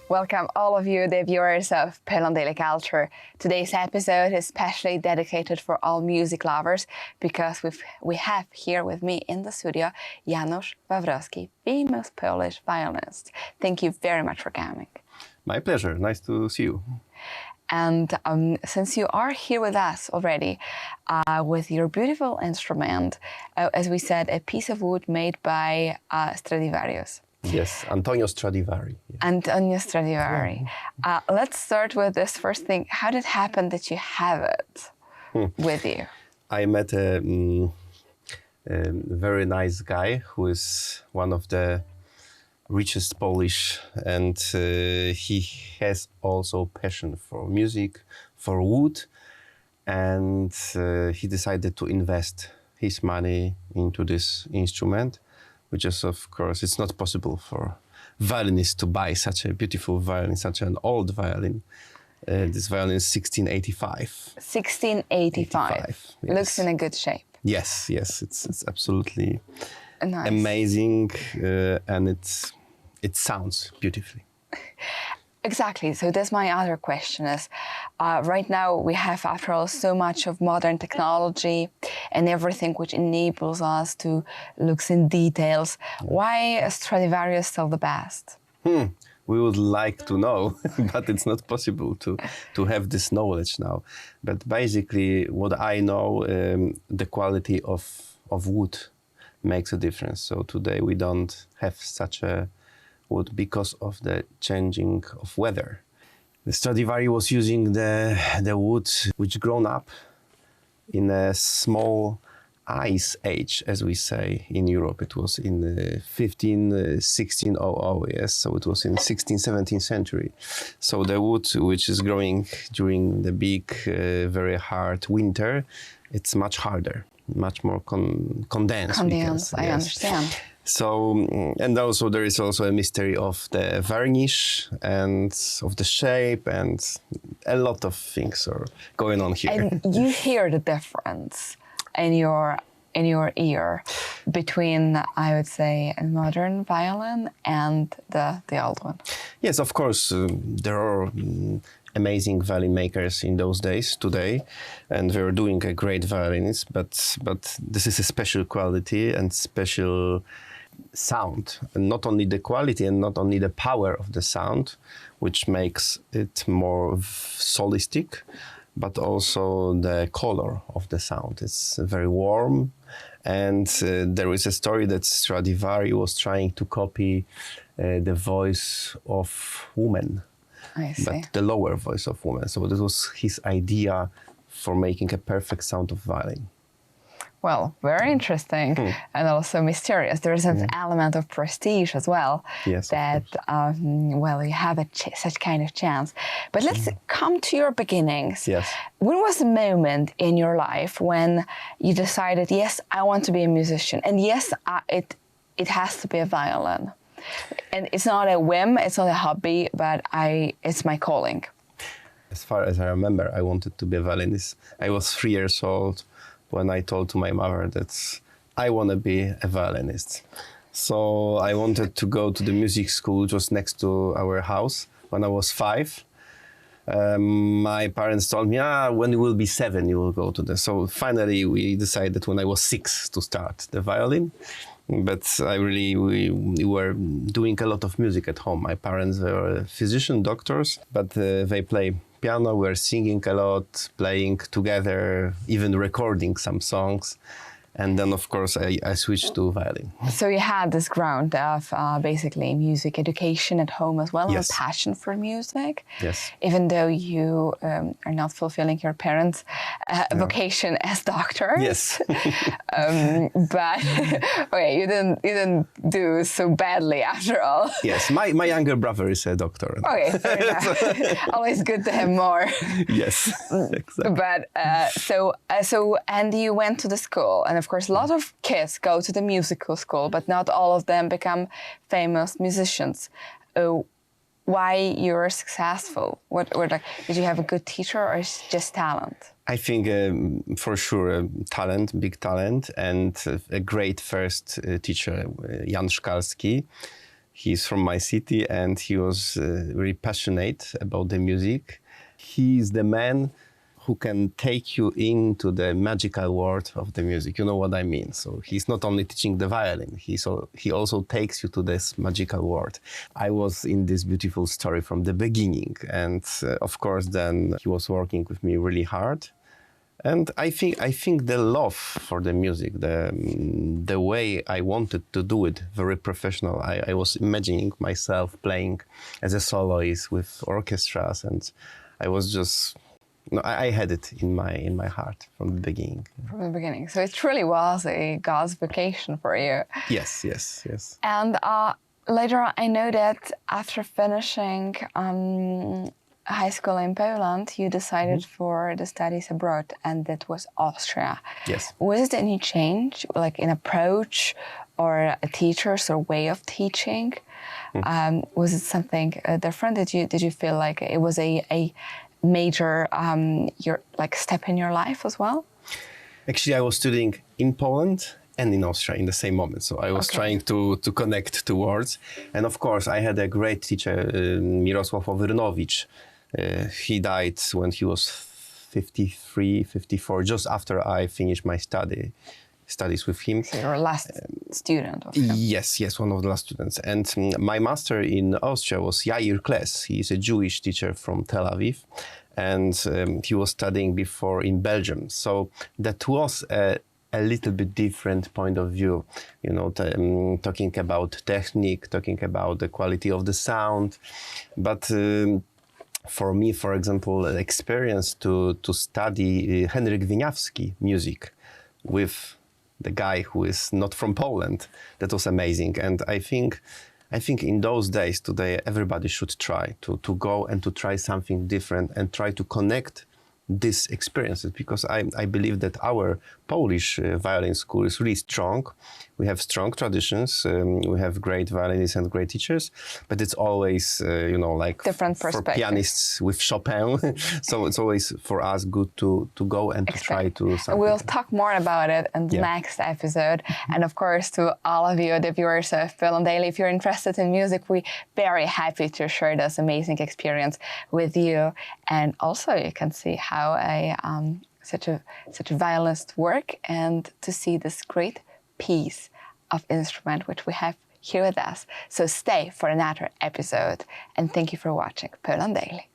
Welcome all of you, the viewers of Pelon Daily Culture. Today's episode is specially dedicated for all music lovers because we have here with me in the studio Janusz Wawrowski, famous Polish violinist. Thank you very much for coming. My pleasure. Nice to see you. And since you are here with us already with your beautiful instrument, as we said, a piece of wood made by Stradivarius. Yes, Antonio Stradivari. Yes. Antonio Stradivari. Let's start with this first thing. How did it happen that you have it with you? I met a very nice guy who is one of the richest Polish, and he has also passion for music, for wood, and he decided to invest his money into this instrument, which is, of course, it's not possible for violinists to buy such a beautiful violin, such an old violin. This violin is 1685. 1685. Yes. Looks in a good shape. Yes, it's absolutely Nice. amazing, and it sounds beautifully. Exactly. So that's my other question is, right now we have, after all, so much of modern technology and everything which enables us to look in details. Why is Stradivarius still the best? We would like to know, but it's not possible to have this knowledge now. But basically, what I know, the quality of wood makes a difference. So today we don't have such a wood because of the changing of weather. The Stradivari was using the wood which grown up in a small ice age, as we say in Europe. It was in 1600, yes, so it was in 16th, 17th century. So the wood which is growing during the big, very hard winter, it's much harder, much more condensed. Condensed, I understand. So, and also there is also a mystery of the varnish and of the shape, and a lot of things are going on here. And you hear the difference in your ear between, I would say, a modern violin and the old one. Yes, of course, there are amazing violin makers in those days today, and they're doing a great violins, but this is a special quality and special sound, and not only the quality and not only the power of the sound, which makes it more solistic, but also the color of the sound. It's very warm, and there is a story that Stradivari was trying to copy the voice of woman, I see. but the lower voice of woman. So this was his idea for making a perfect sound of violin. Well, very interesting and also mysterious. There is an element of prestige as well. Yes, that, well, you have such kind of chance. But let's come to your beginnings. Yes. When was the moment in your life when you decided, yes, I want to be a musician, and yes, it has to be a violin? And it's not a whim, it's not a hobby, but it's my calling. As far as I remember, I wanted to be a violinist. I was 3 years old when I told to my mother that I want to be a violinist. So I wanted to go to the music school just next to our house when I was 5. My parents told me, when you will be 7, you will go to this. So finally we decided when I was 6 to start the violin. But we were doing a lot of music at home. My parents were physicians, doctors, but they play piano, we were singing a lot, playing together, even recording some songs. And then, of course, I switched to violin. So you had this ground of basically music education at home as well, Yes. and passion for music. Yes. Even though you are not fulfilling your parents' vocation as doctors. Yes. But okay, you didn't do so badly after all. Yes, my younger brother is a doctor. Okay, fair enough. Always good to have more. Yes, exactly. But and you went to the school, and of course, a lot of kids go to the musical school, but not all of them become famous musicians. Why you're successful? Did you have a good teacher, or is it just talent? I think for sure talent, big talent, and a great first teacher, Janusz Wawrowski. He's from my city, and he was very passionate about the music. He's the man who can take you into the magical world of the music. You know what I mean? So he's not only teaching the violin, he also takes you to this magical world. I was in this beautiful story from the beginning. And of course, then he was working with me really hard. And I think the love for the music, the way I wanted to do it, very professional. I was imagining myself playing as a soloist with orchestras, and I was just... No, I had it in my heart from the beginning. From the beginning. So it truly was a God's vocation for you. Yes, yes, yes. And later on, I know that after finishing high school in Poland, you decided for the studies abroad, and that was Austria. Yes. Was it any change, like in approach or a teacher's or way of teaching? Was it something different? Did you feel like it was a major step in your life as well? Actually, I was studying in Poland and in Austria in the same moment. So I was trying to connect two worlds. And of course, I had a great teacher, Mirosław Wawrowski. He died when he was 53, 54, just after I finished my studies with him. So your last student of him. Yes, one of the last students. And my master in Austria was Jair Kles. He is a Jewish teacher from Tel Aviv. And he was studying before in Belgium. So that was a little bit different point of view, you know, talking about technique, talking about the quality of the sound. But for me, for example, an experience to study Henryk Wieniawski music with the guy who is not from Poland, that was amazing. And I think in those days today, everybody should try to go and to try something different and try to connect these experiences, because I believe that our Polish violin school is really strong. We have strong traditions. We have great violinists and great teachers, but it's always, like different for pianists with Chopin. So it's always for us good to go and to try to something. We'll talk more about it in the next episode. And of course, to all of you, the viewers of Poland Daily, if you're interested in music, we're very happy to share this amazing experience with you. And also you can see how such a violinist work, and to see this great piece of instrument which we have here with us. So stay for another episode, and thank you for watching Poland Daily.